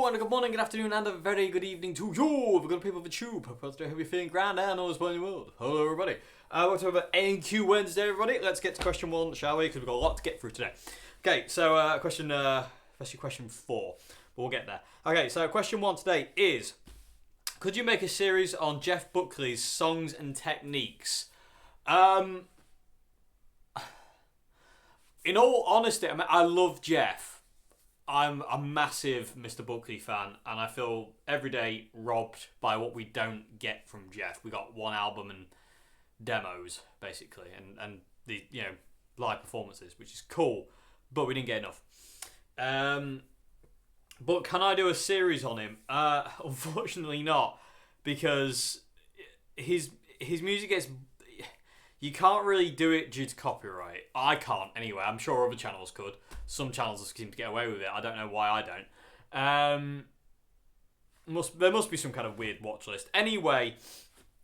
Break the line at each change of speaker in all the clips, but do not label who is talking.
Hello, and a good morning, good afternoon, and a very good evening to you, the good people of the tube. Hope you're feeling grand and all is well in the world. Hello, everybody. Welcome to A&Q Wednesday, everybody. Let's get to question one, shall we? Because we've got a lot to get through today. Okay, so question 4, but we'll get there. Okay, so question 1 today is, could you make a series on Jeff Buckley's songs and techniques? In all honesty, I love Jeff. I'm a massive Mr. Buckley fan, and I feel every day robbed by what we don't get from Jeff. We got one album and demos, basically, and the live performances, which is cool, but we didn't get enough. But can I do a series on him? Unfortunately not, because his music gets... You can't really do it due to copyright. I can't, anyway. I'm sure other channels could. Some channels seem to get away with it. I don't know why I don't. There must be some kind of weird watch list. Anyway,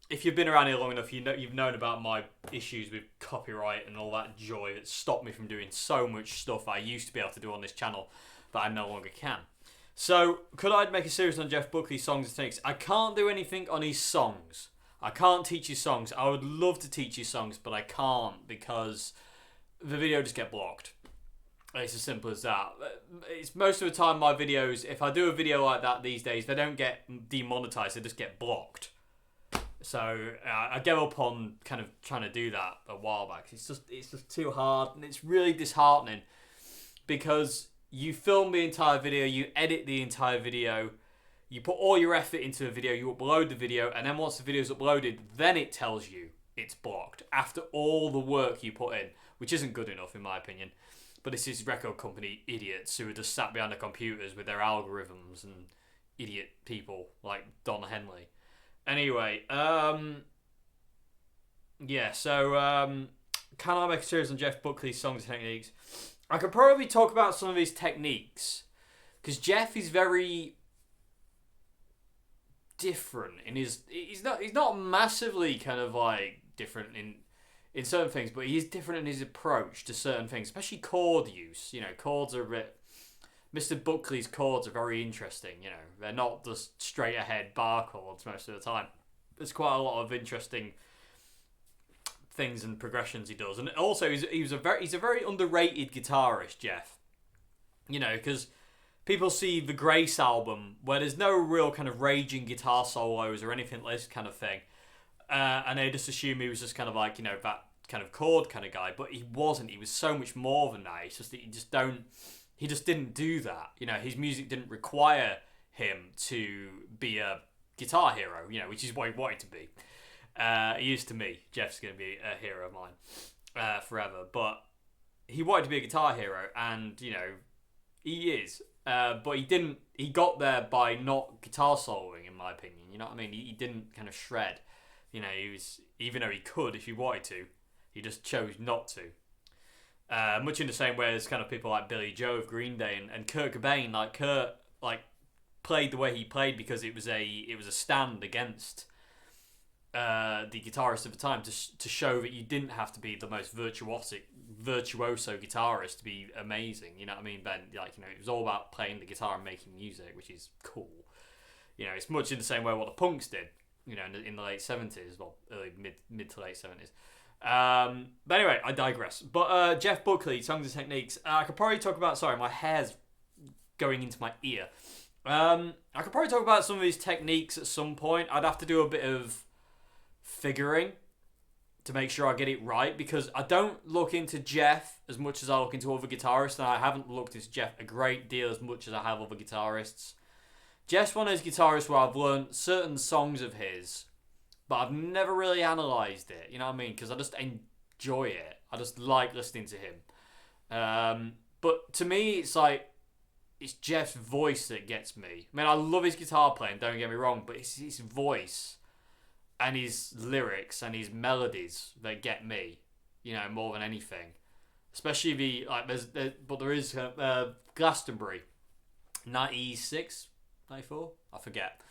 if you've been around here long enough, you've known about my issues with copyright and all that joy that stopped me from doing so much stuff I used to be able to do on this channel that I no longer can. So, could I make a series on Jeff Buckley's songs and techniques? I can't do anything on his songs. I can't teach his songs. I would love to teach his songs, but I can't because the video just get blocked. It's as simple as that. It's most of the time my videos, if I do a video like that these days, they don't get demonetized, they just get blocked. So I gave up on kind of trying to do that a while back. It's just too hard, and it's really disheartening because you film the entire video, you edit the entire video, you put all your effort into the video, you upload the video, and then once the video's uploaded, then it tells you it's blocked after all the work you put in, which isn't good enough in my opinion. But it's these record company idiots who are just sat behind the computers with their algorithms and idiot people like Don Henley. Anyway, can I make a series on Jeff Buckley's songs and techniques? I could probably talk about some of his techniques, because Jeff is very different in his... He's not massively kind of like different in certain things, but he's different in his approach to certain things, especially chord use. Chords are a bit... Mr. Buckley's chords are very interesting, They're not just straight ahead bar chords most of the time. There's quite a lot of interesting things and progressions he does. And also, he's a very underrated guitarist, Jeff. Because people see the Grace album, where there's no real kind of raging guitar solos or anything like this kind of thing. And they just assume he was just kind of like, that kind of chord kind of guy. But he wasn't. He was so much more than that. It's just that he just didn't do that. His music didn't require him to be a guitar hero, which is what he wanted to be. He is to me. Jeff's going to be a hero of mine forever. But he wanted to be a guitar hero, and, he is. But he didn't. He got there by not guitar soloing, in my opinion. You know what I mean? He didn't kind of shred. He was, even though he could if he wanted to, he just chose not to. Much in the same way as kind of people like Billy Joe of Green Day and Kurt Cobain. Kurt played the way he played because it was a stand against the guitarist of the time to show that you didn't have to be the most virtuoso guitarist to be amazing. You know what I mean, Ben? It was all about playing the guitar and making music, which is cool. It's much in the same way what the punks did. In the late 70s, well, early mid to late 70s. But anyway, I digress. But Jeff Buckley, songs and techniques. I could probably talk about... Sorry, my hair's going into my ear. I could probably talk about some of his techniques at some point. I'd have to do a bit of figuring to make sure I get it right, because I don't look into Jeff as much as I look into other guitarists, and I haven't looked into Jeff a great deal as much as I have other guitarists. Jeff's one of those guitarists where I've learned certain songs of his, but I've never really analysed it, you know what I mean? Because I just enjoy it. I just like listening to him. But to me, it's Jeff's voice that gets me. I mean, I love his guitar playing, don't get me wrong, but it's his voice and his lyrics and his melodies that get me, more than anything. Especially there is Glastonbury, 96, 94, I forget.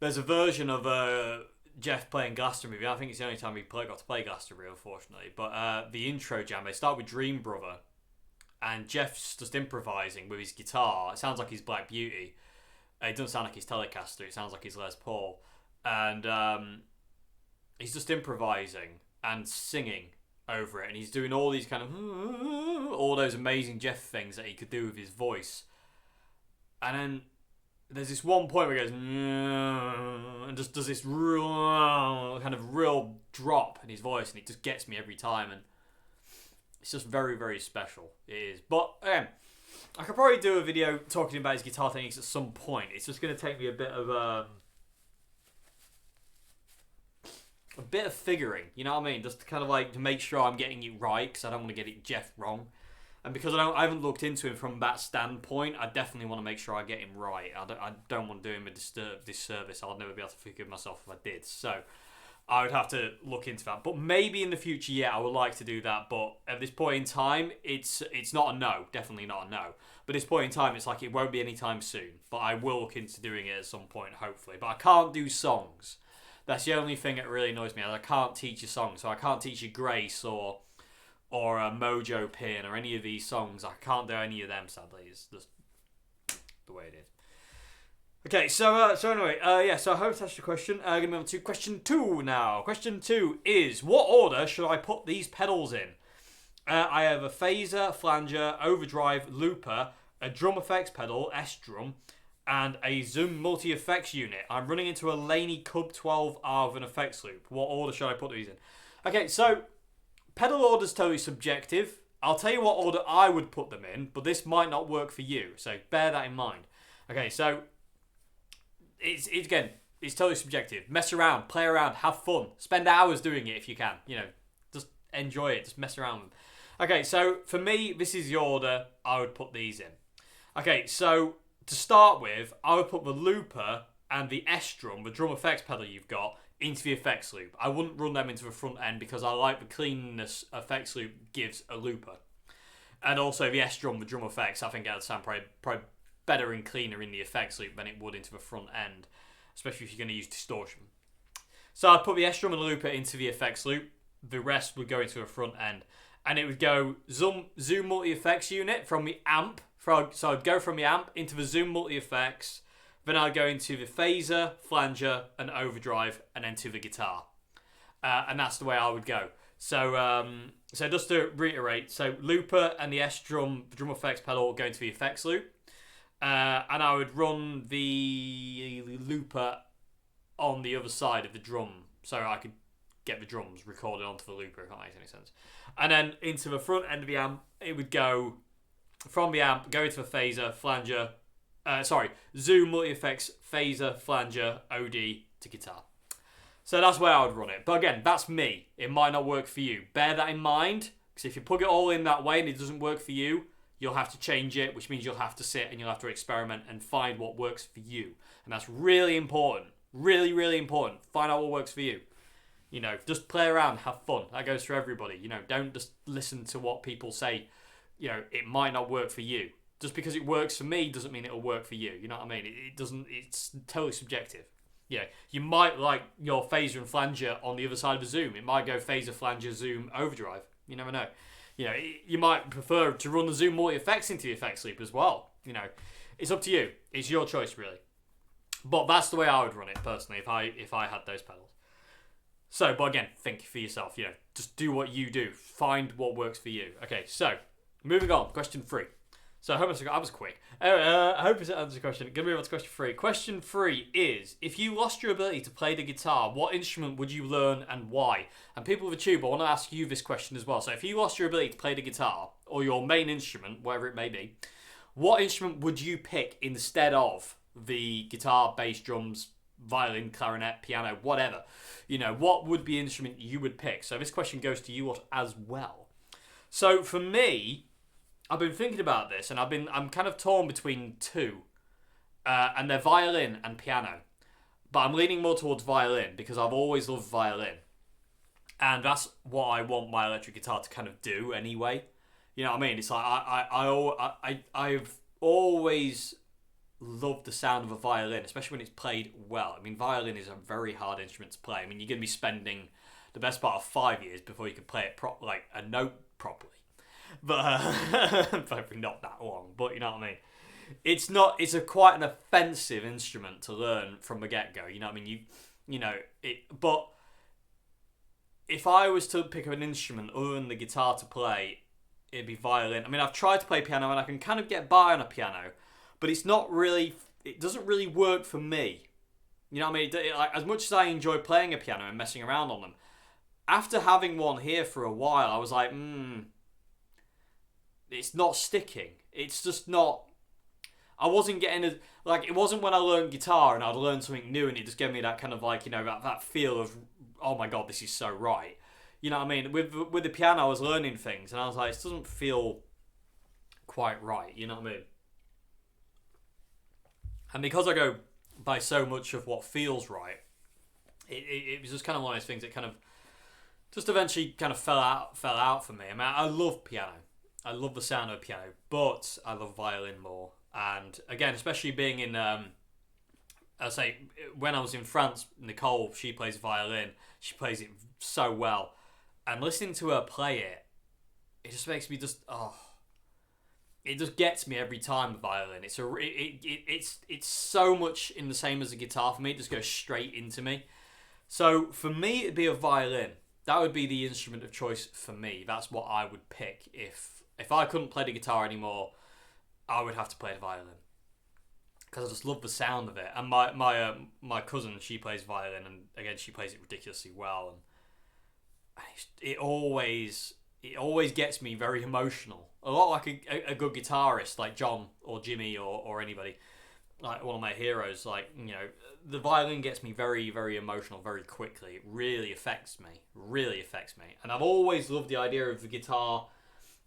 There's a version of Jeff playing Glastonbury. I think it's the only time he got to play Glastonbury, unfortunately. But the intro jam, they start with Dream Brother, and Jeff's just improvising with his guitar. It sounds like he's Black Beauty, It doesn't sound like his Telecaster. It sounds like his Les Paul. And he's just improvising and singing over it. And he's doing all these kind of... all those amazing Jeff things that he could do with his voice. And then there's this one point where he goes... and just does this real kind of real drop in his voice. And it just gets me every time. And it's just very, very special. It is. But, again... I could probably do a video talking about his guitar techniques at some point. It's just going to take me a bit of figuring, you know what I mean? Just to kind of like to make sure I'm getting it right, because I don't want to get it Jeff wrong. And because I haven't looked into him from that standpoint, I definitely want to make sure I get him right. I don't want to do him a disservice. I'll never be able to forgive myself if I did. So I would have to look into that. But maybe in the future, yeah, I would like to do that. But at this point in time, it's not a no. Definitely not a no. But at this point in time, it's like it won't be anytime soon. But I will look into doing it at some point, hopefully. But I can't do songs. That's the only thing that really annoys me. I can't teach a song. So I can't teach you Grace or a Mojo Pin or any of these songs. I can't do any of them, sadly. It's just the way it is. Okay, so anyway, so I hope that's answered the question. Going to move on to question 2 now. Question 2 is, what order should I put these pedals in? I have a phaser, flanger, overdrive, looper, a drum effects pedal, S-drum, and a Zoom multi-effects unit. I'm running into a Laney Cub 12R with an effects loop. What order should I put these in? Okay, so pedal order's totally subjective. I'll tell you what order I would put them in, but this might not work for you, so bear that in mind. Okay, so... It's totally subjective. Mess around, play around, have fun. Spend hours doing it if you can. You know, just enjoy it. Just mess around with them. Okay, so for me, this is the order I would put these in. Okay, so to start with, I would put the looper and the S-drum, the drum effects pedal you've got, into the effects loop. I wouldn't run them into the front end because I like the cleanness effects loop gives a looper. And also the S-drum, the drum effects, I think it would sound probably better and cleaner in the effects loop than it would into the front end, especially if you're going to use distortion. So I'd put the S-drum and looper into the effects loop. The rest would go into the front end. And it would go Zoom multi-effects unit from the amp. So I'd go from the amp into the Zoom multi-effects. Then I'd go into the phaser, flanger, and overdrive, and then to the guitar. And that's the way I would go. So just to reiterate, so looper and the S-drum, drum effects pedal go into the effects loop. And I would run the looper on the other side of the drum so I could get the drums recorded onto the looper, if that makes any sense. And then into the front end of the amp, it would go from the amp, go into the phaser, flanger, Zoom multi-effects, phaser, flanger, OD to guitar. So that's where I would run it. But again, that's me. It might not work for you. Bear that in mind, because if you plug it all in that way and it doesn't work for you, you'll have to change it, which means you'll have to sit and you'll have to experiment and find what works for you. And that's really important. Really, really important. Find out what works for you. You know, just play around, have fun. That goes for everybody. You know, don't just listen to what people say. You know, it might not work for you. Just because it works for me doesn't mean it'll work for you. You know what I mean? It doesn't, it's totally subjective. Yeah, you might like your phaser and flanger on the other side of the Zoom. It might go phaser, flanger, Zoom, overdrive. You never know. You know, you might prefer to run the Zoom multi-effects into the effects loop as well. You know, it's up to you. It's your choice, really. But that's the way I would run it, personally, if I had those pedals. So, but again, think for yourself. You know, just do what you do. Find what works for you. Okay, so, moving on. Question 3. So, I hope I was quick. I hope it answers the question. Going to move on to question 3. Question 3 is, if you lost your ability to play the guitar, what instrument would you learn and why? And people with a tube, I want to ask you this question as well. So if you lost your ability to play the guitar, or your main instrument, whatever it may be, what instrument would you pick instead of the guitar, bass, drums, violin, clarinet, piano, whatever? You know, what would be the instrument you would pick? So this question goes to you as well. So for me, I've been thinking about this, and I'm kind of torn between two, and they're violin and piano. But I'm leaning more towards violin because I've always loved violin, and that's what I want my electric guitar to kind of do anyway. You know what I mean? It's like I've always loved the sound of a violin, especially when it's played well. I mean, violin is a very hard instrument to play. I mean, you're going to be spending the best part of 5 years before you can play it like a note properly. But probably not that long, but you know what I mean. it's not. It's a quite an offensive instrument to learn from the get go. You know what I mean? You know it. But if I was to pick up an instrument other than the guitar to play, it'd be violin. I mean, I've tried to play piano and I can kind of get by on a piano, but it's not really. It doesn't really work for me. You know what I mean? Like, as much as I enjoy playing a piano and messing around on them, after having one here for a while, I was like, it's not sticking. It's just not. I wasn't getting as like it wasn't when I learned guitar and I'd learn something new and it just gave me that kind of like, you know, that feel of, oh my god, this is so right. You know what I mean? With the piano, I was learning things and I was like, this doesn't feel quite right. You know what I mean? And because I go by so much of what feels right, it was just kind of one of those things that kind of just eventually kind of fell out for me. I mean, I love piano. I love the sound of piano, but I love violin more. And again, especially being in, I say, when I was in France, Nicole, she plays violin. She plays it so well. And listening to her play it, it just makes me just, it just gets me every time, the violin. It's so much in the same as a guitar for me. It just goes straight into me. So for me, it'd be a violin. That would be the instrument of choice for me. That's what I would pick. If I couldn't play the guitar anymore, I would have to play the violin. Because I just love the sound of it. And my cousin, she plays violin, and again, she plays it ridiculously well. And it always gets me very emotional. A lot like a good guitarist, like John or Jimmy or anybody, like one of my heroes. Like, you know, the violin gets me very, very emotional very quickly. It really affects me. And I've always loved the idea of the guitar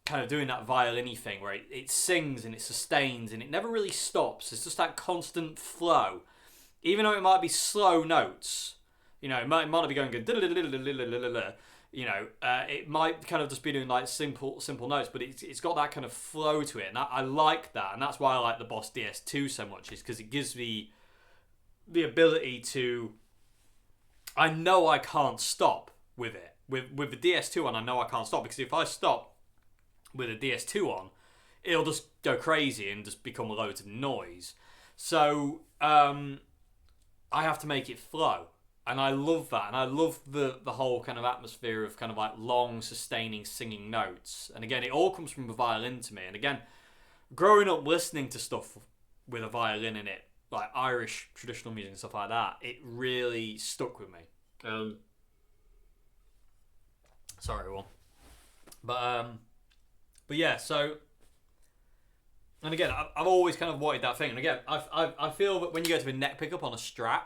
kind of doing that violin-y thing where it sings and it sustains and it never really stops. It's just that constant flow. Even though it might be slow notes, you know, it might not be going good, you know, it might kind of just be doing like simple notes, but it's got that kind of flow to it, and I like that, and that's why I like the Boss DS2 so much, is because it gives me the ability to. I know I can't stop with it. With the DS2 on, I know I can't stop, because if I stop with a DS2 on, it'll just go crazy and just become loads of noise. So I have to make it flow. And I love that. And I love the whole kind of atmosphere of kind of like long, sustaining, singing notes. And again, it all comes from the violin to me. And again, growing up listening to stuff with a violin in it, like Irish traditional music and stuff like that, it really stuck with me. Sorry, everyone. But yeah, so, and again, I've always kind of wanted that thing. And again, I feel that when you go to a neck pickup on a Strat,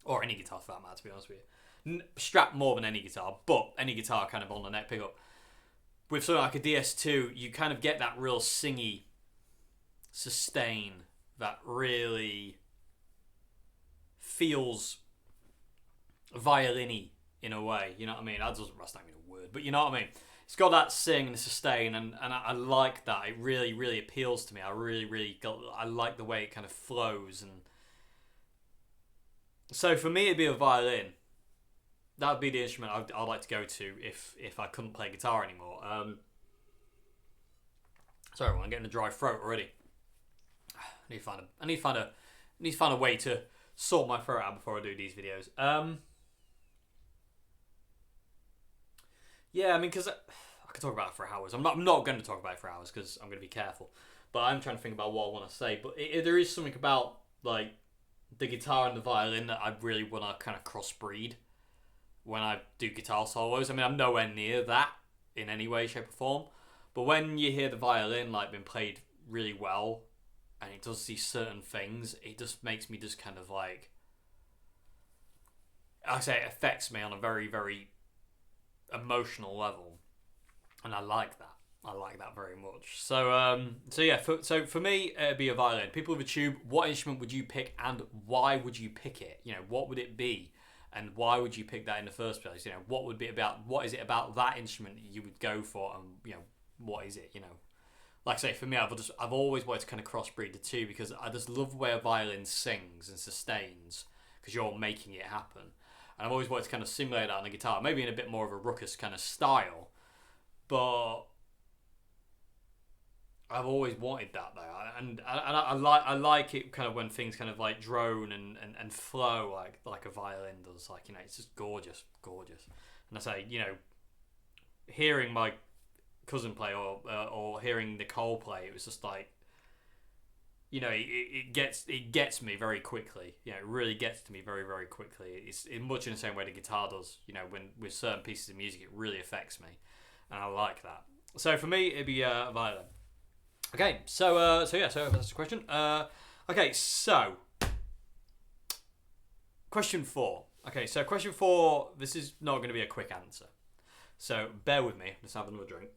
or any guitar for that matter, to be honest with you, Strat more than any guitar, but any guitar kind of on the neck pickup, with something like a DS2, you kind of get that real singy sustain that really feels violin-y in a way. You know what I mean? That's not even a word, but you know what I mean? It's got that sing and sustain, and I like that. It really, really appeals to me. I like the way it kind of flows. And so for me, it'd be a violin. That would be the instrument I'd like to go to if I couldn't play guitar anymore. Sorry, I'm getting a dry throat already. I need to find a way to sort my throat out before I do these videos. Yeah, I mean, because I could talk about it for hours. I'm not going to talk about it for hours because I'm going to be careful. But I'm trying to think about what I want to say. But there is something about like the guitar and the violin that I really want to kind of crossbreed when I do guitar solos. I mean, I'm nowhere near that in any way, shape, or form. But when you hear the violin like being played really well, and it does these certain things, it just makes me just kind of like, I say, it affects me on a very, very emotional level, and I like that. I like that very much. So yeah. So for me, it'd be a violin. People with a tube, what instrument would you pick, and why would you pick it? You know, what would it be, and why would you pick that in the first place? You know, what would be about? What is it about that instrument that you would go for, and you know, what is it? You know, like I say, for me, I've always wanted to kind of crossbreed the two, because I just love the way a violin sings and sustains, because you're making it happen. And I've always wanted to kind of simulate that on the guitar, maybe in a bit more of a ruckus kind of style. But I've always wanted that though, and I like it kind of when things kind of like drone and flow like a violin does. Like, you know, it's just gorgeous. And I say, you know, hearing my cousin play or hearing Nicole play, it was just like, you know, it gets me very quickly. You know, it really gets to me very, very quickly. It's much in the same way the guitar does. You know, when with certain pieces of music, it really affects me, and I like that. So for me, it'd be violin. Okay, so that's the question. Okay, so question 4. Okay, so question 4. This is not going to be a quick answer, so bear with me. Let's have another drink.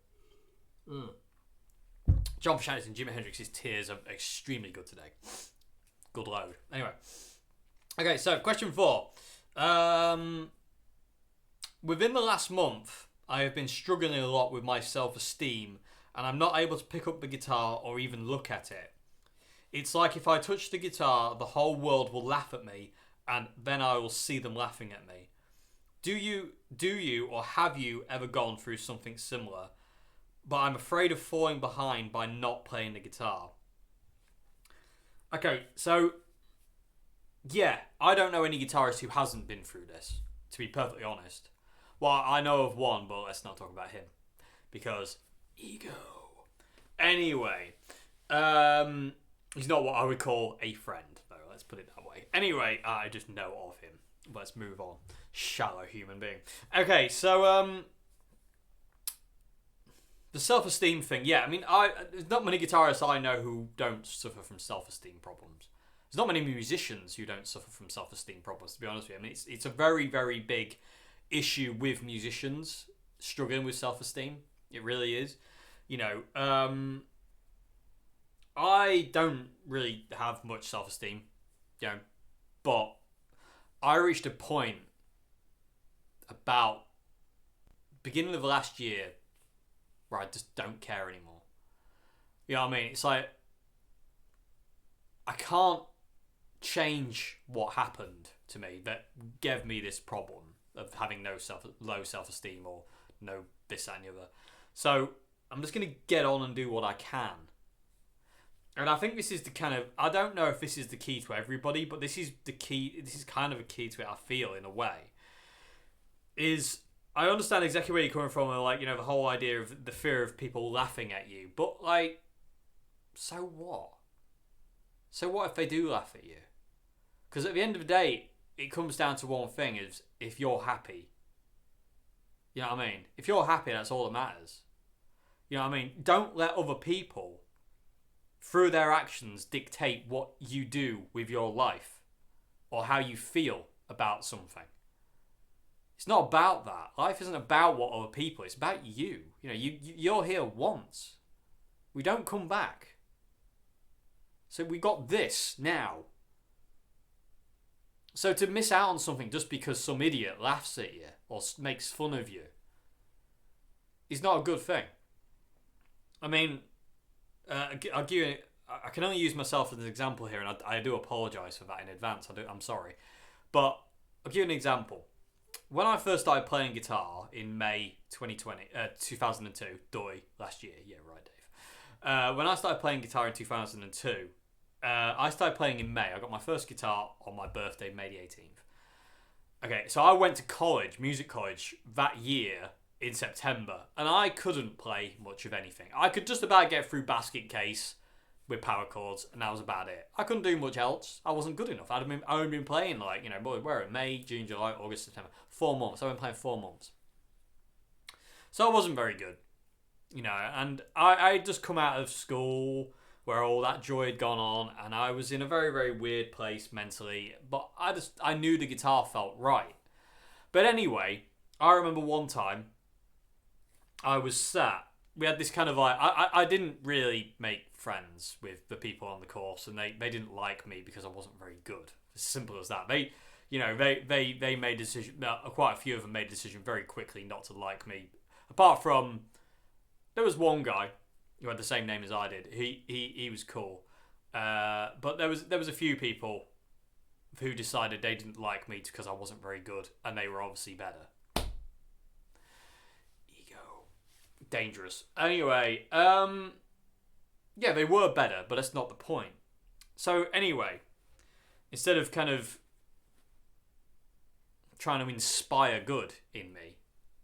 John Frusciante and Jimi Hendrix's Tears are extremely good today. Good load. Anyway, okay, so question 4. Within the last month, I have been struggling a lot with my self-esteem, and I'm not able to pick up the guitar or even look at it. It's like if I touch the guitar, the whole world will laugh at me, and then I will see them laughing at me. Do you, or have you ever gone through something similar? But I'm afraid of falling behind by not playing the guitar. Okay, so yeah, I don't know any guitarist who hasn't been through this, to be perfectly honest. Well, I know of one, but let's not talk about him, because ego. Anyway, he's not what I would call a friend, though. Let's put it that way. Anyway, I just know of him. Let's move on. Shallow human being. Okay, so the self-esteem thing. Yeah, I mean, there's not many guitarists I know who don't suffer from self-esteem problems. There's not many musicians who don't suffer from self-esteem problems, to be honest with you. I mean, it's a very, very big issue with musicians struggling with self-esteem. It really is. You know, I don't really have much self-esteem, you know, but I reached a point about beginning of last year where I just don't care anymore. You know what I mean? It's like, I can't change what happened to me that gave me this problem of having low self-esteem or no this, that and the other. So I'm just going to get on and do what I can. And I think this is the kind of, I don't know if this is the key to everybody, but this is the key, this is kind of a key to it, I feel, in a way. Is, I understand exactly where you're coming from, like, you know, the whole idea of the fear of people laughing at you. But, like, so what? So what if they do laugh at you? Because at the end of the day, it comes down to one thing, is if you're happy. You know what I mean? If you're happy, that's all that matters. You know what I mean? Don't let other people, through their actions, dictate what you do with your life or how you feel about something. It's not about that. Life isn't about what other people. It's about you. You know, you're here once. We don't come back. So we got this now. So to miss out on something just because some idiot laughs at you or makes fun of you is not a good thing. I mean, I'll give you, I can only use myself as an example here, and I do apologise for that in advance. I'm sorry. But I'll give you an example. When I first started playing guitar in May 2002, last year. Yeah, right, Dave. When I started playing guitar in 2002, I started playing in May. I got my first guitar on my birthday, May the 18th. Okay, so I went to college, music college, that year in September, and I couldn't play much of anything. I could just about get through basket case with power chords, and that was about it. I couldn't do much else. I wasn't good enough. I'd only been playing, like, you know, where May, June, July, August, September. 4 months. I've been playing 4 months. So I wasn't very good, you know, and I had just come out of school where all that joy had gone on, and I was in a very, very weird place mentally, but I knew the guitar felt right. But anyway, I remember one time I was sat, we had this kind of like, I didn't really make friends with the people on the course, and they didn't like me because I wasn't very good. As simple as that. They made a decision, quite a few of them made a decision very quickly not to like me. Apart from, there was one guy who had the same name as I did. He was cool. But there was a few people who decided they didn't like me because I wasn't very good, and they were obviously better. Ego. Dangerous. Anyway, Yeah, they were better, but that's not the point. So anyway, instead of kind of trying to inspire good in me,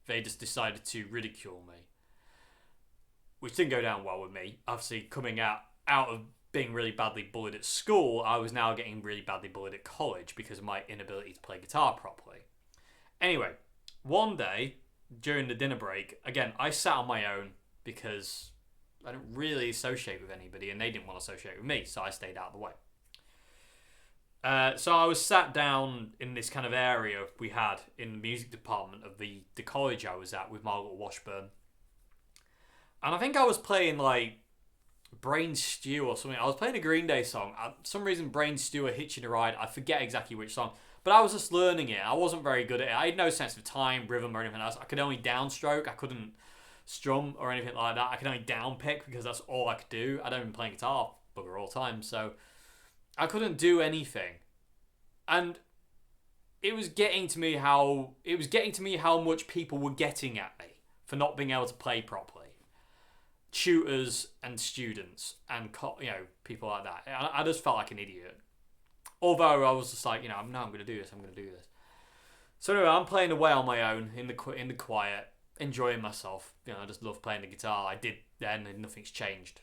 they just decided to ridicule me, which didn't go down well with me. Obviously, coming out of being really badly bullied at school, I was now getting really badly bullied at college because of my inability to play guitar properly. Anyway, one day during the dinner break, again, I sat on my own because I don't really associate with anybody and they didn't want to associate with me, so I stayed out of the way. So I was sat down in this kind of area we had in the music department of the college I was at with Margaret Washburn. And I think I was playing like Brain Stew or something. I was playing a Green Day song. For some reason, Brain Stew or Hitching a Ride. I forget exactly which song. But I was just learning it. I wasn't very good at it. I had no sense of time, rhythm, or anything else. I could only downstroke. I couldn't strum or anything like that. I could only downpick because that's all I could do. I don't even play guitar bugger all the time. So I couldn't do anything. And it was getting to me how much people were getting at me for not being able to play properly. Tutors and students and people like that. I just felt like an idiot. Although I was just like, no, I'm going to do this. I'm going to do this. So anyway, I'm playing away on my own in the quiet, enjoying myself. I just love playing the guitar. I did then, and nothing's changed.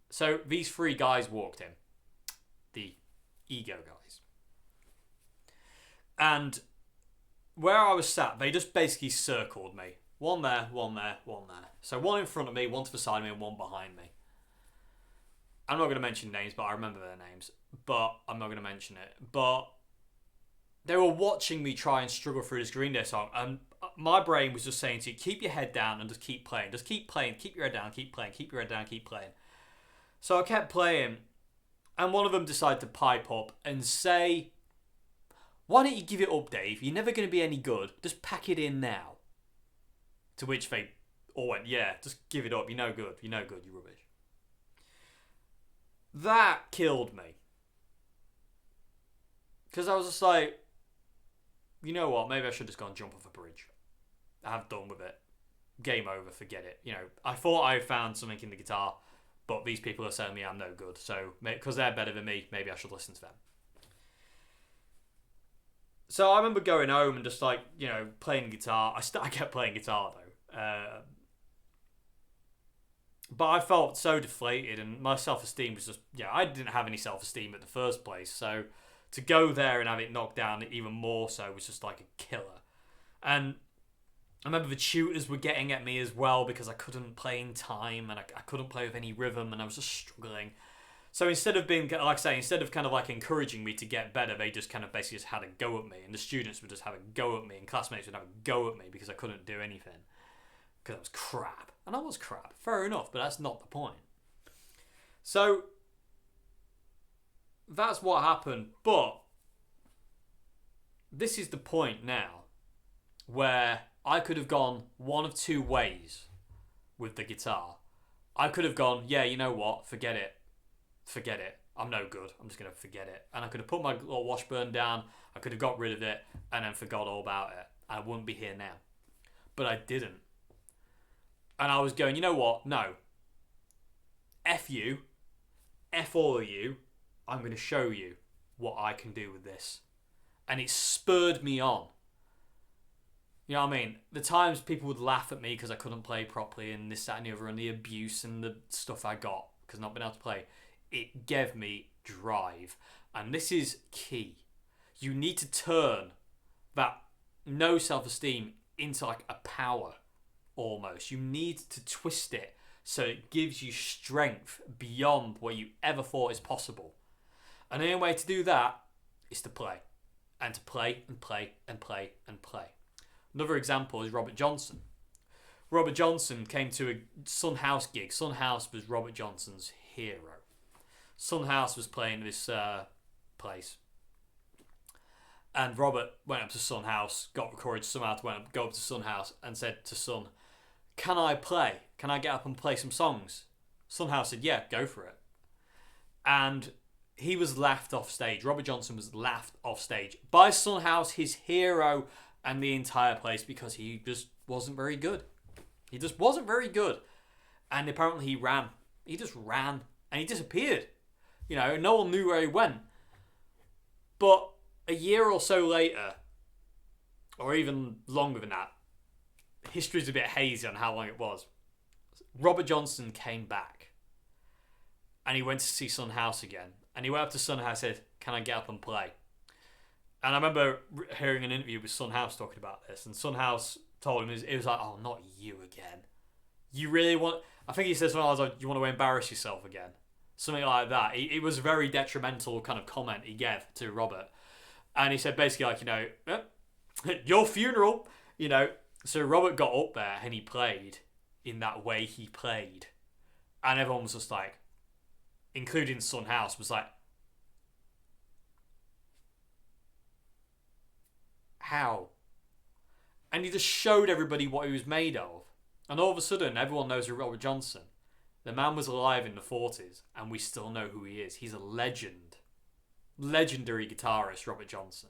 So these three guys walked in, the ego guys, and where I was sat, they just basically circled me. One there, one there, one there. So one in front of me, one to the side of me, and one behind me. I'm not going to mention names, but I remember their names. But I'm not going to mention it. But they were watching me try and struggle through this Green Day song. And my brain was just saying to you, keep your head down and just keep playing. Just keep playing. Keep your head down. Keep playing. Keep your head down. Keep playing. So I kept playing. And one of them decided to pipe up and say, why don't you give it up, Dave? You're never going to be any good. Just pack it in now. To which they all went, yeah, just give it up. You're no good. You're no good. You're rubbish. That killed me. Because I was just like, you know what? Maybe I should just go and jump off a bridge. I'm done with it. Game over. Forget it. I thought I found something in the guitar, but these people are telling me I'm no good. So, because they're better than me, maybe I should listen to them. So I remember going home and just playing guitar. I kept playing guitar though. But I felt so deflated and my self-esteem was just, I didn't have any self-esteem at the first place. So to go there and have it knocked down even more so was just like a killer. And I remember the tutors were getting at me as well because I couldn't play in time and I couldn't play with any rhythm and I was just struggling. So instead of being, like I say, instead of kind of like encouraging me to get better, they just kind of basically just had a go at me. And the students would just have a go at me and classmates would have a go at me because I couldn't do anything. Because I was crap. And I was crap. Fair enough, but that's not the point. So that's what happened. But this is the point now where I could have gone one of two ways with the guitar. I could have gone, yeah, you know what? Forget it. Forget it. I'm no good. I'm just going to forget it. And I could have put my little Washburn down. I could have got rid of it and then forgot all about it. I wouldn't be here now. But I didn't. And I was going, you know what? No. F you. F all of you. I'm going to show you what I can do with this. And it spurred me on. You know what I mean? The times people would laugh at me because I couldn't play properly and this, that and the other and the abuse and the stuff I got because not being able to play. It gave me drive. And this is key. You need to turn that no self-esteem into like a power almost. You need to twist it so it gives you strength beyond what you ever thought is possible. And the only way to do that is to play. And to play and play and play and play. Another example is Robert Johnson. Robert Johnson came to a Son House gig. Son House was Robert Johnson's hero. Son House was playing this place. And Robert went up to Son House, got the courage somehow to go up to Son House and said to Son, can I play? Can I get up and play some songs? Son House said, yeah, go for it. And he was laughed off stage. Robert Johnson was laughed off stage by Son House, his hero, and the entire place because he just wasn't very good. He just wasn't very good. And apparently he ran. He just ran and he disappeared. You know, no one knew where he went. But a year or so later, or even longer than that, history's a bit hazy on how long it was. Robert Johnson came back, and he went to see Son House again. And he went up to Son House and said, "Can I get up and play?" And I remember hearing an interview with Son House talking about this, and Son House told him, it was like, "Oh, not you again. You really want..." I think he says something like, "You want to embarrass yourself again?" Something like that. It was a very detrimental kind of comment he gave to Robert. And he said basically like, you know, your funeral, you know. So Robert got up there and he played in that way he played. And everyone was just like, including Son House, was like, how? And he just showed everybody what he was made of. And all of a sudden, everyone knows who Robert Johnson. The man was alive in the 40s, and we still know who he is. He's a legend. Legendary guitarist, Robert Johnson.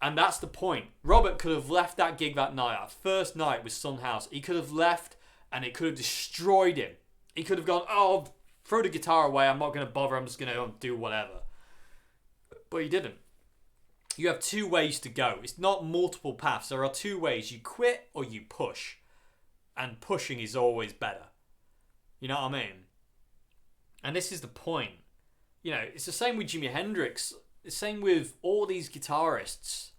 And that's the point. Robert could have left that gig that night, that first night with Son House. He could have left, and it could have destroyed him. He could have gone, "Oh, throw the guitar away. I'm not going to bother. I'm just going to do whatever." But he didn't. You have two ways to go. It's not multiple paths. There are two ways. You quit or you push. And pushing is always better. You know what I mean? And this is the point. You know, it's the same with Jimi Hendrix. The same with all these guitarists.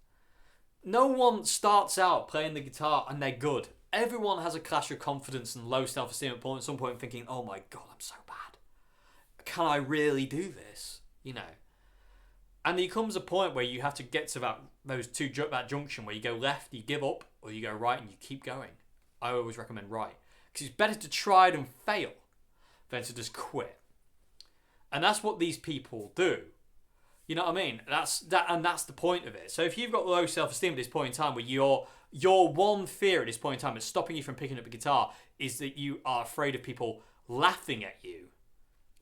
No one starts out playing the guitar and they're good. Everyone has a clash of confidence and low self-esteem at some point thinking, "Oh my God, I'm so bad. Can I really do this?" You know. And there comes a point where you have to get to that junction where you go left, you give up, or you go right and you keep going. I always recommend right. Because it's better to try and fail than to just quit. And that's what these people do. You know what I mean? That's the point of it. So if you've got low self-esteem at this point in time, where your one fear at this point in time that's stopping you from picking up a guitar is that you are afraid of people laughing at you.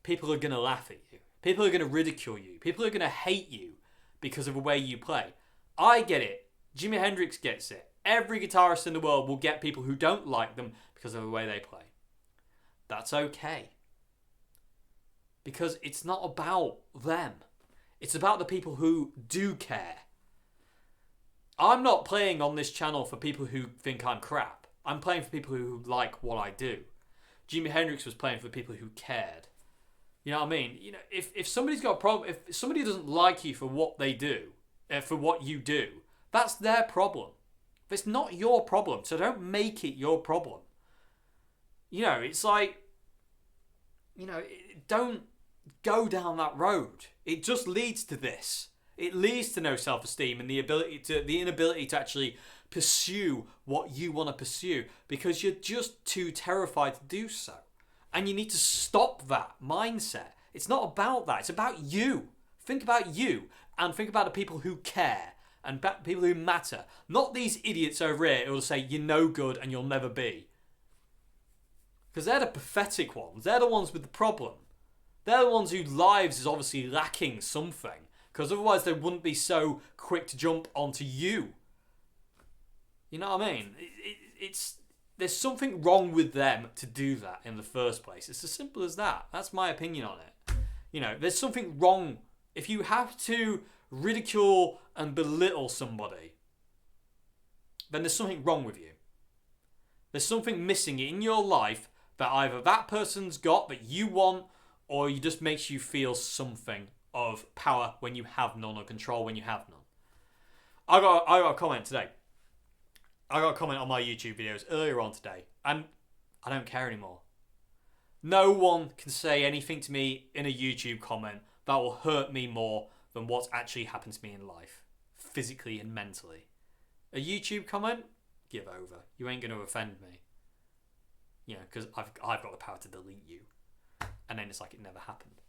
People are going to laugh at you. People are going to ridicule you. People are going to hate you because of the way you play. I get it. Jimi Hendrix gets it. Every guitarist in the world will get people who don't like them because of the way they play. That's okay. Because it's not about them. It's about the people who do care. I'm not playing on this channel for people who think I'm crap. I'm playing for people who like what I do. Jimi Hendrix was playing for people who cared. You know what I mean? You know, if somebody's got a problem, if somebody doesn't like you for what they do, for what you do, that's their problem. It's not your problem, so don't make it your problem. You know, it's like, you know, don't go down that road. It just leads to this. It leads to no self-esteem and the inability to actually pursue what you want to pursue because you're just too terrified to do so. And you need to stop that mindset. It's not about that. It's about you. Think about you and think about the people who care and people who matter. Not these idiots over here who will say you're no good and you'll never be. Because they're the pathetic ones. They're the ones with the problem. They're the ones whose lives is obviously lacking something. Because otherwise they wouldn't be so quick to jump onto you. You know what I mean? There's something wrong with them to do that in the first place. It's as simple as that. That's my opinion on it. You know, there's something wrong. If you have to ridicule and belittle somebody, then there's something wrong with you. There's something missing in your life that either that person's got that you want, or it just makes you feel something of power when you have none, or control when you have none. I got a comment today. I got a comment on my YouTube videos earlier on today, and I don't care anymore. No one can say anything to me in a YouTube comment that will hurt me more than what's actually happened to me in life, physically and mentally. A YouTube comment? Give over. You ain't going to offend me. You know, because I've got the power to delete you. And then it's like it never happened.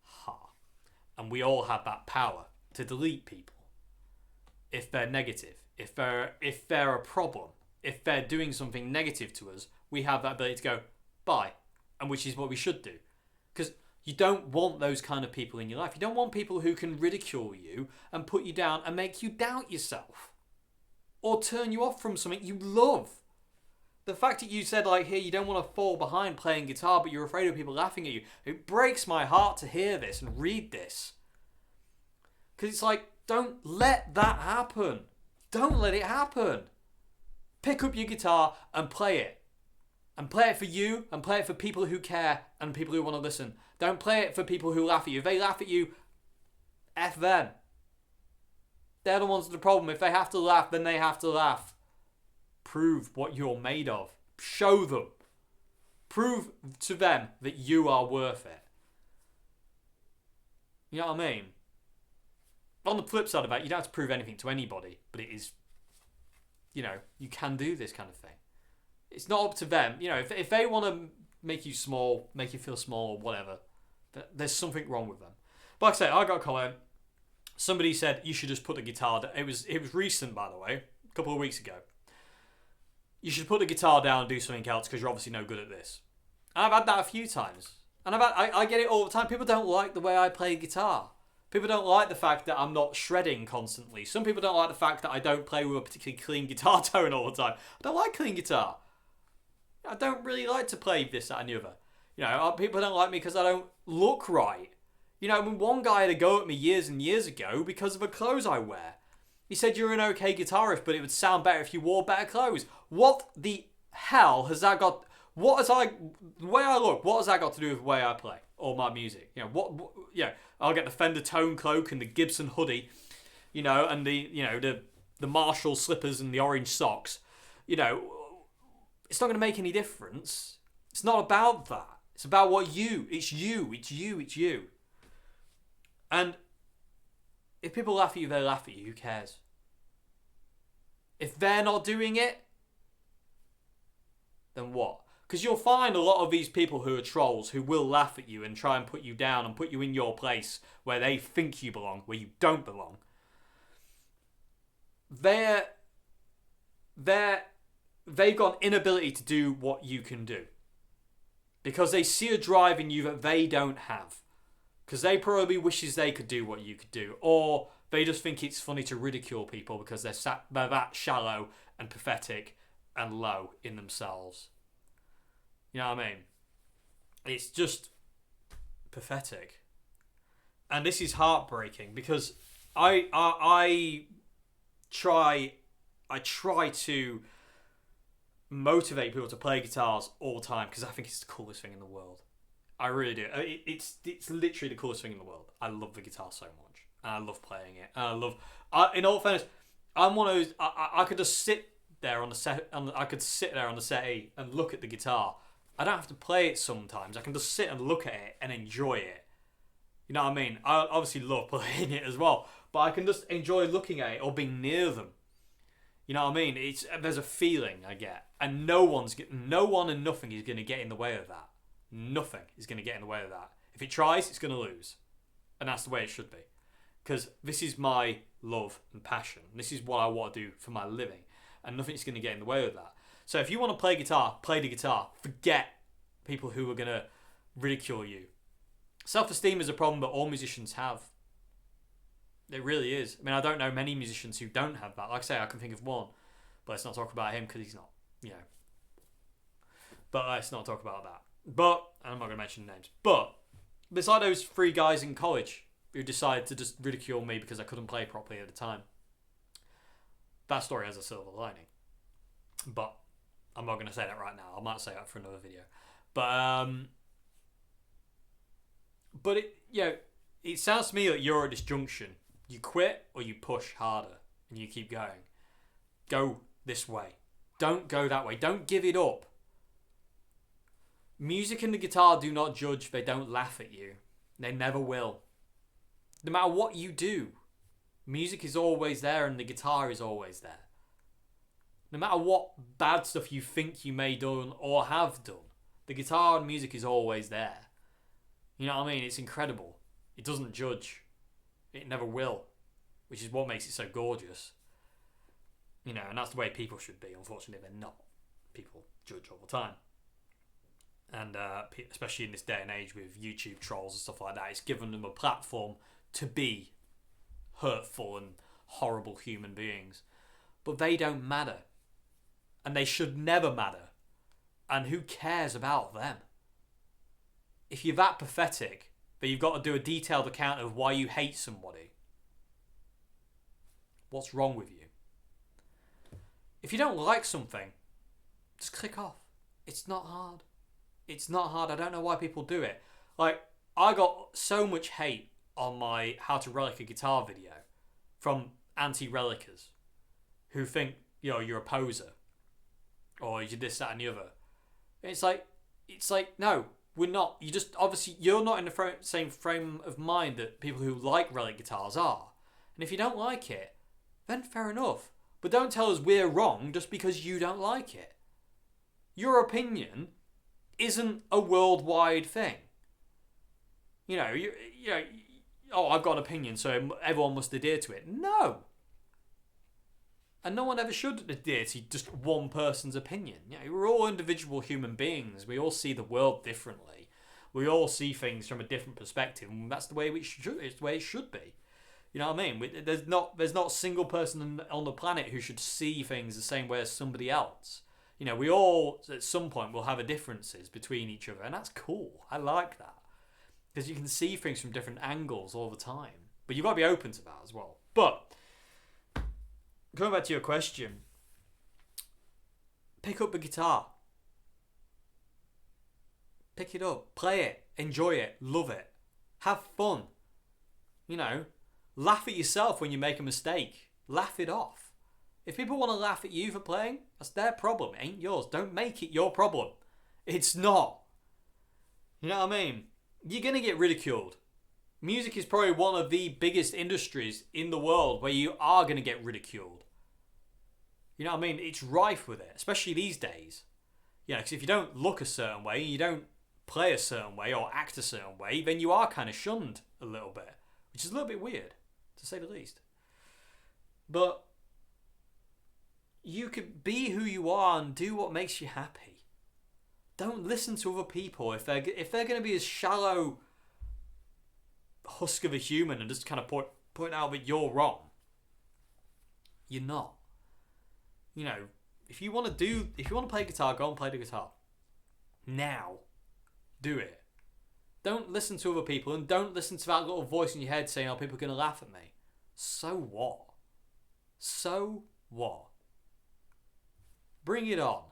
Ha. And we all have that power to delete people if they're negative. If they're a problem, if they're doing something negative to us, we have that ability to go, bye. And which is what we should do. Because you don't want those kind of people in your life. You don't want people who can ridicule you and put you down and make you doubt yourself. Or turn you off from something you love. the fact that you said, like, here, you don't want to fall behind playing guitar, but you're afraid of people laughing at you. It breaks my heart to hear this and read this. Because it's like, don't let that happen. Don't let it happen. Pick up your guitar and play it. And play it for you, and play it for people who care and people who want to listen. Don't play it for people who laugh at you. If they laugh at you, F them. They're the ones with the problem. If they have to laugh, then they have to laugh. Prove what you're made of. Show them. Prove to them that you are worth it. You know what I mean? On the flip side of that, you don't have to prove anything to anybody, but it is, you know, you can do this kind of thing. It's not up to them. You know, if they want to make you small, make you feel small or whatever, there's something wrong with them. But like I say, I got a comment. Somebody said you should just put the guitar down. It was recent, by the way, a couple of weeks ago. You should put the guitar down and do something else because you're obviously no good at this. And I've had that a few times. And I get it all the time. People don't like the way I play guitar. People don't like the fact that I'm not shredding constantly. Some people don't like the fact that I don't play with a particularly clean guitar tone all the time. I don't like clean guitar. I don't really like to play this, that and the other. You know, people don't like me because I don't look right. You know, one guy had a go at me years and years ago because of the clothes I wear. He said you're an okay guitarist, but it would sound better if you wore better clothes. What the hell has that got... the way I look, what has that got to do with the way I play or my music? You know, I'll get the Fender Tone cloak and the Gibson hoodie, you know, and the Marshall slippers and the orange socks. You know, it's not going to make any difference. It's not about that. It's about it's you. And if people laugh at you, they laugh at you. Who cares? If they're not doing it, then what? Because you'll find a lot of these people who are trolls who will laugh at you and try and put you down and put you in your place where they think you belong, where you don't belong. They've got an inability to do what you can do. Because they see a drive in you that they don't have. Because they probably wishes they could do what you could do. Or they just think it's funny to ridicule people because they're that shallow and pathetic and low in themselves. You know what I mean? It's just pathetic. And this is heartbreaking because I try to motivate people to play guitars all the time because I think it's the coolest thing in the world. I really do. It's literally the coolest thing in the world. I love the guitar so much. And I love playing it. And in all fairness, I'm one of those... I could just sit there on the set... I could sit there on the settee and look at the guitar. I don't have to play it sometimes. I can just sit and look at it and enjoy it. You know what I mean? I obviously love playing it as well. But I can just enjoy looking at it or being near them. You know what I mean? There's a feeling I get. And no one and nothing is going to get in the way of that. Nothing is going to get in the way of that. If it tries, it's going to lose. And that's the way it should be. Because this is my love and passion. This is what I want to do for my living. And nothing's going to get in the way of that. So if you want to play guitar, play the guitar. Forget people who are going to ridicule you. Self-esteem is a problem that all musicians have. It really is. I mean, I don't know many musicians who don't have that. Like I say, I can think of one. But let's not talk about him because he's not, you know. But let's not talk about that. But, and I'm not going to mention names. But, there's like those 3 guys in college who decided to just ridicule me because I couldn't play properly at the time. That story has a silver lining. But, I'm not going to say that right now. I might say that for another video. But it sounds to me like you're at this junction. You quit or you push harder and you keep going. Go this way. Don't go that way. Don't give it up. Music and the guitar do not judge. They don't laugh at you. They never will. No matter what you do, music is always there and the guitar is always there. No matter what bad stuff you think you may done or have done, the guitar and music is always there. You know what I mean? It's incredible. It doesn't judge. It never will. Which is what makes it so gorgeous. You know, and that's the way people should be. Unfortunately, they're not. People judge all the time. And especially in this day and age with YouTube trolls and stuff like that, it's given them a platform to be hurtful and horrible human beings. But they don't matter. And they should never matter. And who cares about them? If you're that pathetic that you've got to do a detailed account of why you hate somebody, what's wrong with you? If you don't like something, just click off. It's not hard. It's not hard. I don't know why people do it. Like, I got so much hate on my How to Relic a Guitar video from anti-relicers who think, you're a poser. Or you did this, that and the other. It's like, no, we're not. You're not in the same frame of mind that people who like relic guitars are. And if you don't like it, then fair enough. But don't tell us we're wrong just because you don't like it. Your opinion isn't a worldwide thing. I've got an opinion, so everyone must adhere to it. No. And no one ever should adhere to just one person's opinion. We're all individual human beings. We all see the world differently. We all see things from a different perspective, and that's the way it's the way it should be. You know what I mean? There's not a single person on the planet who should see things the same way as somebody else. We all at some point will have differences between each other, and that's cool. I like that because you can see things from different angles all the time. But you've got to be open to that as well. But going back to your question, pick up the guitar. Pick it up, play it, enjoy it, love it, have fun. Laugh at yourself when you make a mistake. Laugh it off. If people want to laugh at you for playing, that's their problem. It ain't yours. Don't make it your problem. It's not. You know what I mean? You're going to get ridiculed. Music is probably one of the biggest industries in the world where you are going to get ridiculed. You know what I mean? It's rife with it, especially these days. Because if you don't look a certain way, you don't play a certain way or act a certain way, then you are kind of shunned a little bit, which is a little bit weird, to say the least. But you could be who you are and do what makes you happy. Don't listen to other people if they're going to be a shallow husk of a human and just kind of point out that you're wrong. You're not. If you want to play guitar, go and play the guitar. Now, do it. Don't listen to other people and don't listen to that little voice in your head saying, "Oh, people are going to laugh at me." So what? So what? Bring it on.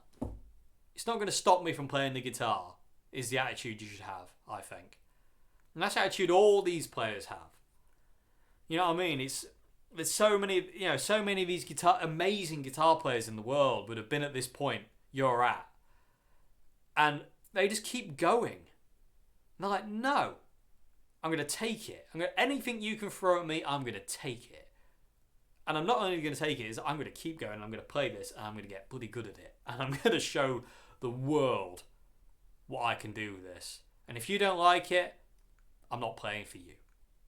It's not going to stop me from playing the guitar, is the attitude you should have, I think. And that's the attitude all these players have. You know what I mean? There's so many of these amazing guitar players in the world would have been at this point you're at. And they just keep going. And they're like, no, I'm going to take it. Anything you can throw at me, I'm going to take it. And I'm not only going to take it, I'm going to keep going. I'm going to play this and I'm going to get bloody good at it. And I'm going to show the world what I can do with this. And if you don't like it, I'm not playing for you.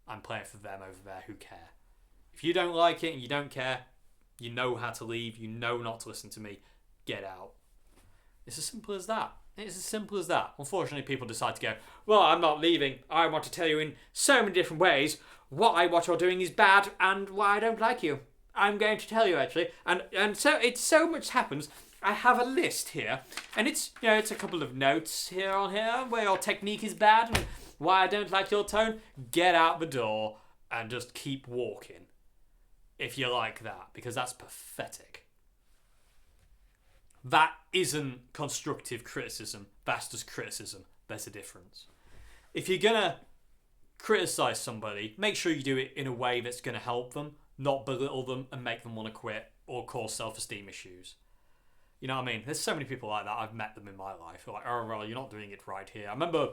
I'm playing for them over there who care. If you don't like it and you don't care, you know how to leave. You know not to listen to me. Get out. It's as simple as that. It's as simple as that. Unfortunately, people decide to go, well, I'm not leaving. I want to tell you in so many different ways why what you're doing is bad and why I don't like you. I'm going to tell you, actually. And so it so much happens. I have a list here. And it's a couple of notes here on here where your technique is bad and why I don't like your tone. Get out the door and just keep walking. If you like that. Because that's pathetic. That isn't constructive criticism. That's just criticism. There's a difference. If you're going to criticize somebody, make sure you do it in a way that's going to help them, not belittle them and make them want to quit or cause self-esteem issues. You know what I mean? There's so many people like that. I've met them in my life. They're like, oh, well, you're not doing it right here. I remember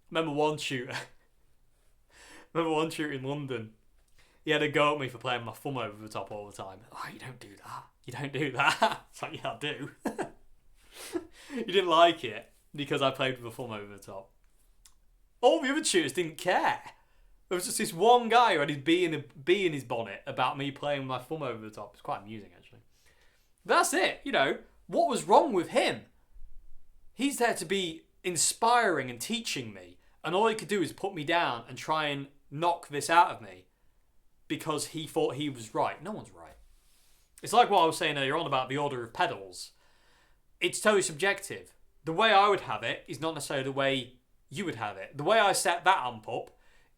one shooter. In London. He had a go at me for playing my thumb over the top all the time. Oh, you don't do that. You don't do that. It's like, yeah, I do. He didn't like it because I played with a thumb over the top. All the other shooters didn't care. There was just this one guy who had his bee in his bonnet about me playing with my thumb over the top. It's quite amusing, actually. That's it. What was wrong with him? He's there to be inspiring and teaching me. And all he could do is put me down and try and knock this out of me because he thought he was right. No one's right. It's like what I was saying earlier on about the order of pedals. It's totally subjective. the way I would have it is not necessarily the way you would have it. The way I set that amp up,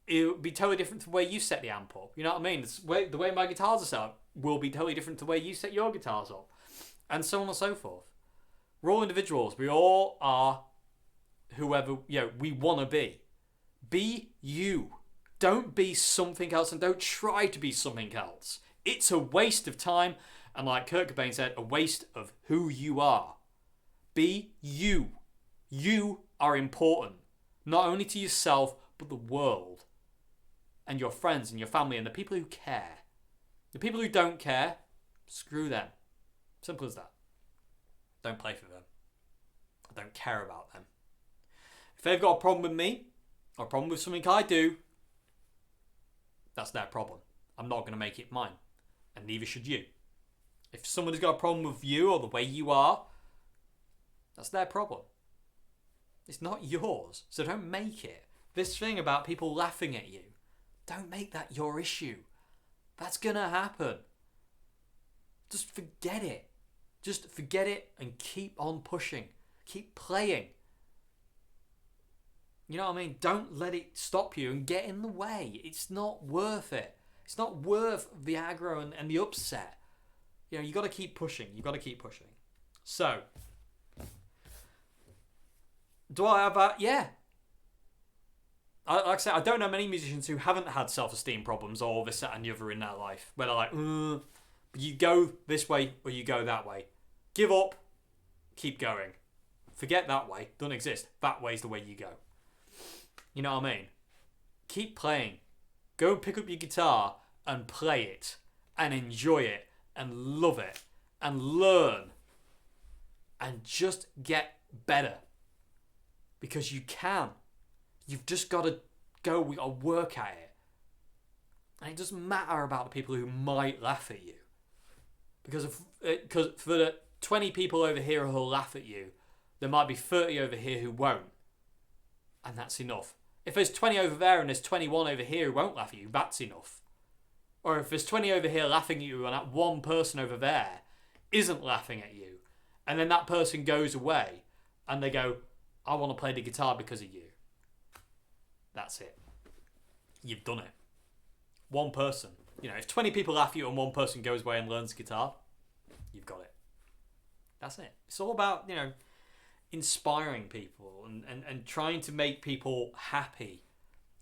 it would be totally different to the way you set the amp up. You know what I mean? The way my guitars are set up will be totally different to the way you set your guitars up. And so on and so forth. We're all individuals. We all are whoever we want to be. Be you. Don't be something else, and don't try to be something else. It's a waste of time, and like Kurt Cobain said, a waste of who you are. Be you. You are important, not only to yourself, but the world, and your friends, and your family, and the people who care. The people who don't care, screw them. Simple as that. Don't play for them. I don't care about them. If they've got a problem with me, or a problem with something I do, that's their problem. I'm not going to make it mine. And neither should you. If somebody's got a problem with you or the way you are, that's their problem. It's not yours. So don't make it. This thing about people laughing at you, don't make that your issue. That's going to happen. Just forget it. Just forget it and keep on pushing. Keep playing. You know what I mean? Don't let it stop you and get in the way. It's not worth it. It's not worth the aggro and the upset. You got to keep pushing. You've got to keep pushing. So, do I have that? Yeah. Like I said, I don't know many musicians who haven't had self-esteem problems or this, that and the other in their life. Where they're like, you go this way or you go that way. Give up. Keep going. Forget that way. Doesn't exist. That way's the way you go. You know what I mean? Keep playing. Go pick up your guitar and play it and enjoy it and love it and learn and just get better. Because you can. You've just got to go work at it. And it doesn't matter about the people who might laugh at you. Because for the 20 people over here who'll laugh at you, there might be 30 over here who won't. And that's enough. If there's 20 over there and there's 21 over here who won't laugh at you, that's enough. Or if there's 20 over here laughing at you and that one person over there isn't laughing at you, and then that person goes away and they go, I want to play the guitar because of you. That's it. You've done it. One person. If 20 people laugh at you and one person goes away and learns guitar, you've got it. That's it. It's all about, inspiring people and trying to make people happy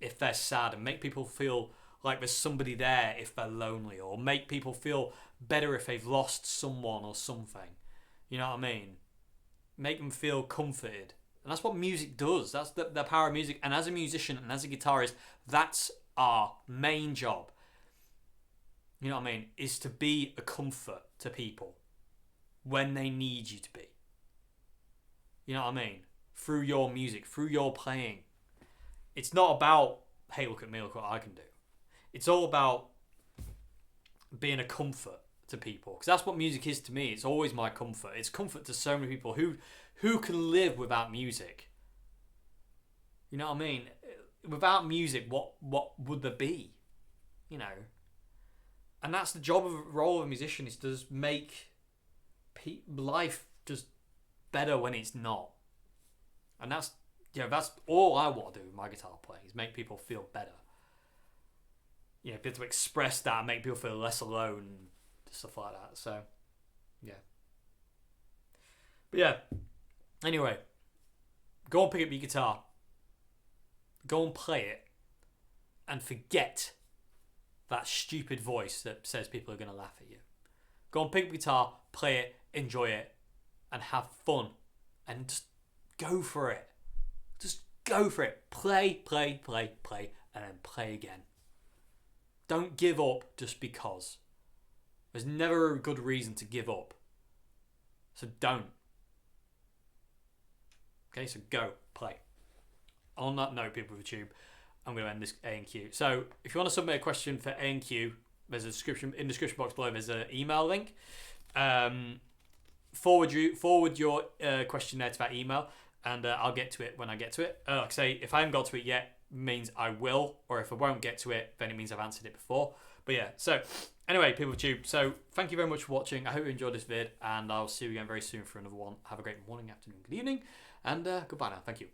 if they're sad, and make people feel like there's somebody there if they're lonely, or make people feel better if they've lost someone or something. You know what I mean? Make them feel comforted. And that's what music does. That's the power of music. And as a musician and as a guitarist, that's our main job. You know what I mean? Is to be a comfort to people when they need you to be. You know what I mean? Through your music, through your playing. It's not about, hey, look at me, look what I can do. It's all about being a comfort to people. Because that's what music is to me. It's always my comfort. It's comfort to so many people who can live without music. You know what I mean? Without music, what would there be? And that's the job of a role of a musician, is to just make life just better when it's not. And that's all I want to do with my guitar playing, is make people feel better. Be able to express that and make people feel less alone and stuff like that. So, yeah. But yeah, anyway, go and pick up your guitar. Go and play it. And forget that stupid voice that says people are going to laugh at you. Go and pick up your guitar, play it, enjoy it, and have fun. And just go for it. Just go for it. Play, and then play again. Don't give up just because. There's never a good reason to give up. So don't. Okay, so go, play. On that note, people of YouTube, I'm going to end this A&Q. So if you want to submit a question for A&Q, there's a description in the description box below. There's an email link. Forward your question there to that email, and I'll get to it when I get to it. Like I say, if I haven't got to it yet, means I will, or if I won't get to it, then it means I've answered it before. But yeah, so anyway, people of Tube, so thank you very much for watching. I hope you enjoyed this vid, and I'll see you again very soon for another one. Have a great morning, afternoon, good evening, and goodbye now. Thank you.